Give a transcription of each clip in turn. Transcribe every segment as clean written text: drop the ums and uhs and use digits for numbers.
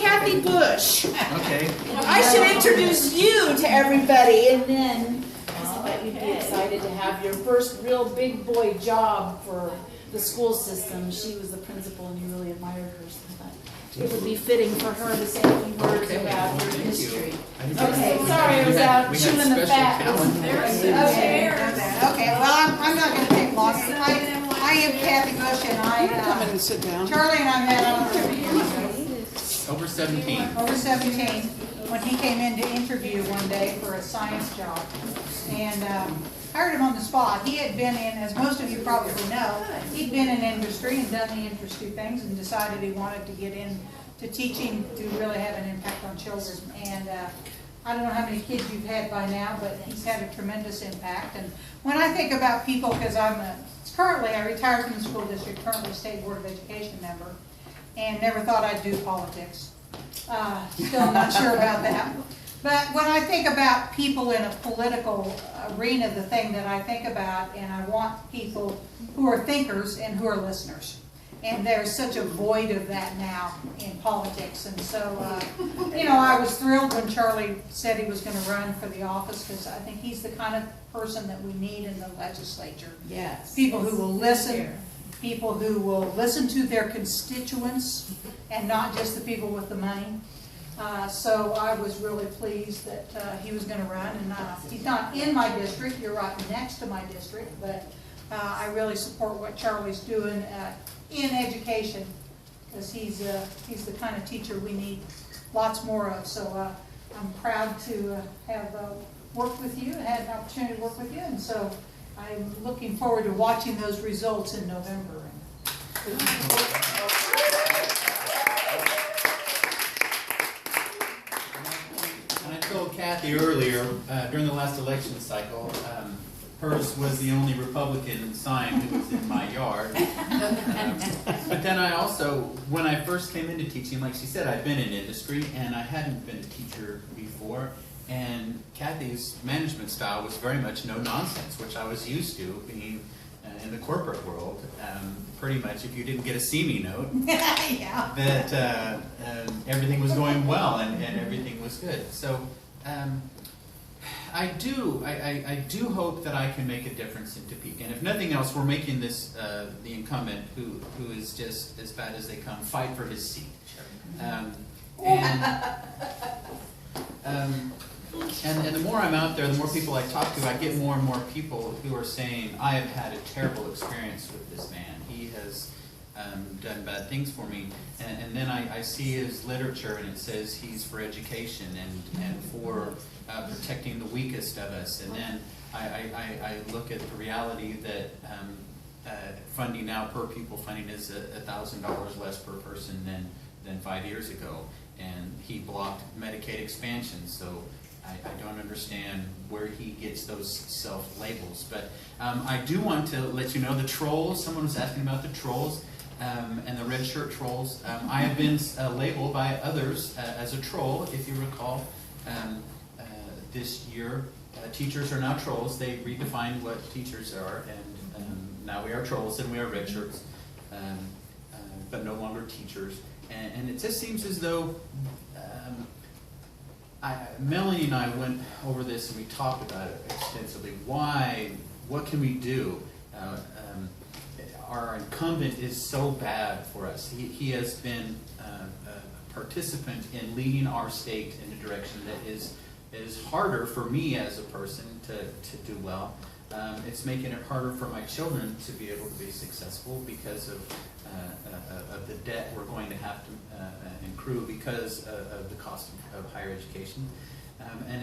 Kathy Bush. Okay. I should introduce you to everybody, and then I bet you'd be excited to have your first real big boy job for the school system. She was the principal, and you really admired her, so I thought it would be fitting for her to say a few words about her history. Okay, sorry, I was out chewing the fat. Okay, well, I'm not going to take long. I am Kathy Bush, and Come in and sit down. Charlie and I met on Over 17. over 17 when he came in to interview one day for a science job, and hired him on the spot. He had been in, as most of you probably know, he'd been in industry and done the industry things, and decided he wanted to get into teaching to really have an impact on children. And I don't know how many kids you've had by now, but he's had a tremendous impact. And when I think about people, because I retired from the school district, currently state board of education member, and never thought I'd do politics. Still not sure about that. But when I think about people in a political arena, the thing that I think about, and I want people who are thinkers and who are listeners. And there's such a void of that now in politics. And so, I was thrilled when Charlie said he was going to run for the office, because I think he's the kind of person that we need in the legislature. Yes. People who will listen, people who will listen to their constituents and not just the people with the money. So I was really pleased that he was going to run. And he's not in my district, you're right next to my district, but I really support what Charlie's doing in education, because he's the kind of teacher we need lots more of. So I'm proud to have worked with you, had an opportunity to work with you, and so I'm looking forward to watching those results in November. And I told Kathy earlier, during the last election cycle, hers was the only Republican sign that was in my yard. But then I also, when I first came into teaching, like she said, I'd been in industry and I hadn't been a teacher before. And Kathy's management style was very much no nonsense, which I was used to being in the corporate world. Pretty much, if you didn't get a see me note, Yeah. that everything was going well and everything was good. So I do hope that I can make a difference in Topeka. And if nothing else, we're making this the incumbent, who is just as bad as they come, fight for his seat. And the more I'm out there, the more people I talk to, I get more and more people who are saying, I have had a terrible experience with this man. He has done bad things for me. And then I see his literature, and it says he's for education and for protecting the weakest of us. And then I look at the reality that funding now, per pupil funding, is $1,000 less per person than 5 years ago. And he blocked Medicaid expansion, so I don't understand where he gets those self-labels. But I do want to let you know the trolls. Someone was asking about the trolls and the red shirt trolls. I have been labeled by others as a troll, if you recall. This year, teachers are now trolls. They redefined what teachers are, and now we are trolls and we are red shirts, but no longer teachers. And it just seems as though Melanie and I went over this and we talked about it extensively. Why? What can we do? Our incumbent is so bad for us. He has been a participant in leading our state in a direction that is harder for me as a person to do well. It's making it harder for my children to be able to be successful because of the debt we're going to have to accrue because of the cost of higher education. And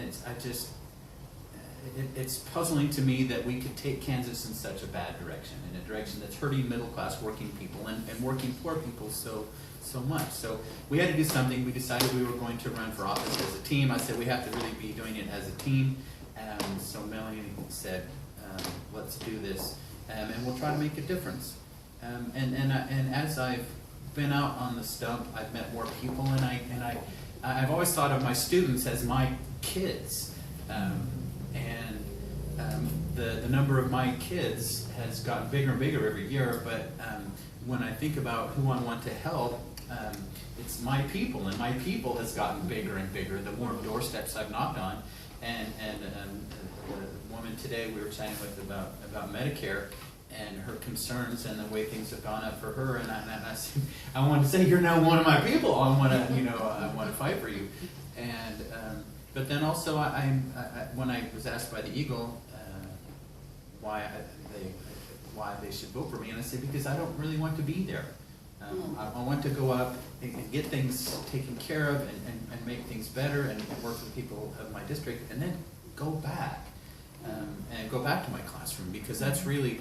it's puzzling to me that we could take Kansas in such a bad direction, in a direction that's hurting middle-class working people and working poor people so much. So we had to do something. We decided we were going to run for office as a team. I said we have to really be doing it as a team. So Melanie said, let's do this, and we'll try to make a difference. And as I've been out on the stump, I've met more people, and I've always thought of my students as my kids, the number of my kids has gotten bigger and bigger every year. But when I think about who I want to help, it's my people, and my people has gotten bigger and bigger the more doorsteps I've knocked on. And the woman today we were chatting with about Medicare and her concerns and the way things have gone up for her, and I said, I wanted to say, you're now one of my people. I want to fight for you. And but then also when I was asked by the Eagle why they should vote for me, and I said, because I don't really want to be there. I want to go up and get things taken care of and make things better and work with people of my district, and then go back and go back to my classroom, because that's really,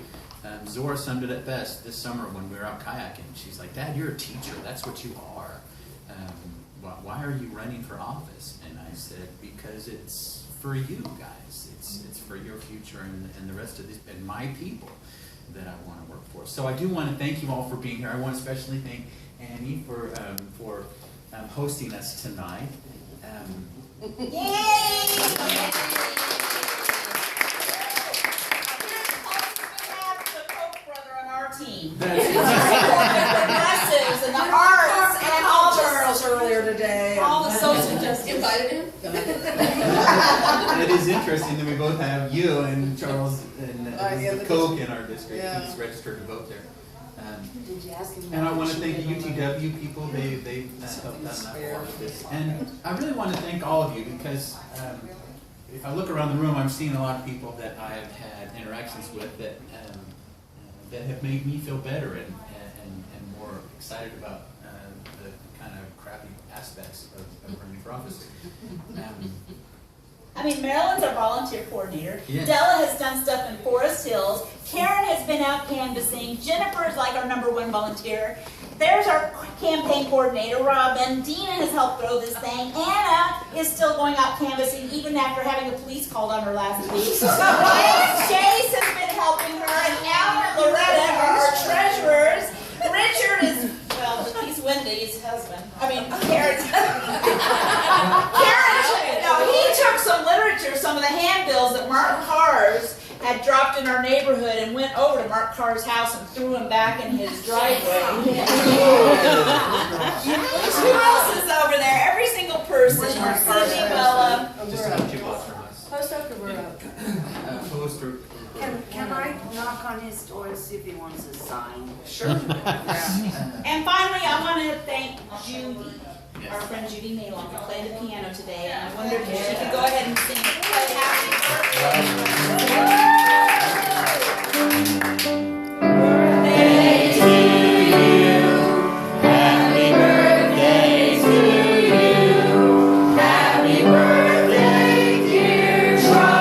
Zora summed it up best this summer when we were out kayaking. She's like, Dad, you're a teacher. That's what you are. Why are you running for office? And I said, because it's for you guys. It's for your future and the rest of this and my people that I want to work for. So I do want to thank you all for being here. I want to especially thank Annie for hosting us tonight. Team. The progressives and the arts and all Charles earlier today. All the social justice. Invited him? It is interesting that we both have you and Charles and the Coke in our district. Yeah. He's registered to vote there. Did you ask him? And I want to thank the UTW people. They helped us out with this. And I really want to thank all of you, because if I look around the room, I'm seeing a lot of people that I've had interactions with that have made me feel better and more excited about the kind of crappy aspects of running for office. I mean, Marilyn's our volunteer coordinator. Yes. Della has done stuff in Forest Hills. Karen has been out canvassing. Jennifer is like our #1 volunteer. There's our campaign coordinator, Robin. Dina has helped grow this thing. Anna is still going out canvassing even after having the police called on her last week. Chase has been helping her, and Alan and Loretta are our treasurers. Richard is, well, he's Wendy's husband. I mean, Karen's he took some literature, some of the handbills that Mark Cars had dropped in our neighborhood, and went over to Mark Carr's house and threw him back in his driveway. Who else is over there? Every single person. Cindy Bella. Just a few blocks from us. Post up or we're up? Post or Can I knock on his door and see if he wants a sign? sure. And finally, I want to thank Judy, Yes. our friend Judy Malon, who played the piano today. And I wondered if she could go ahead and sing Happy Birthday.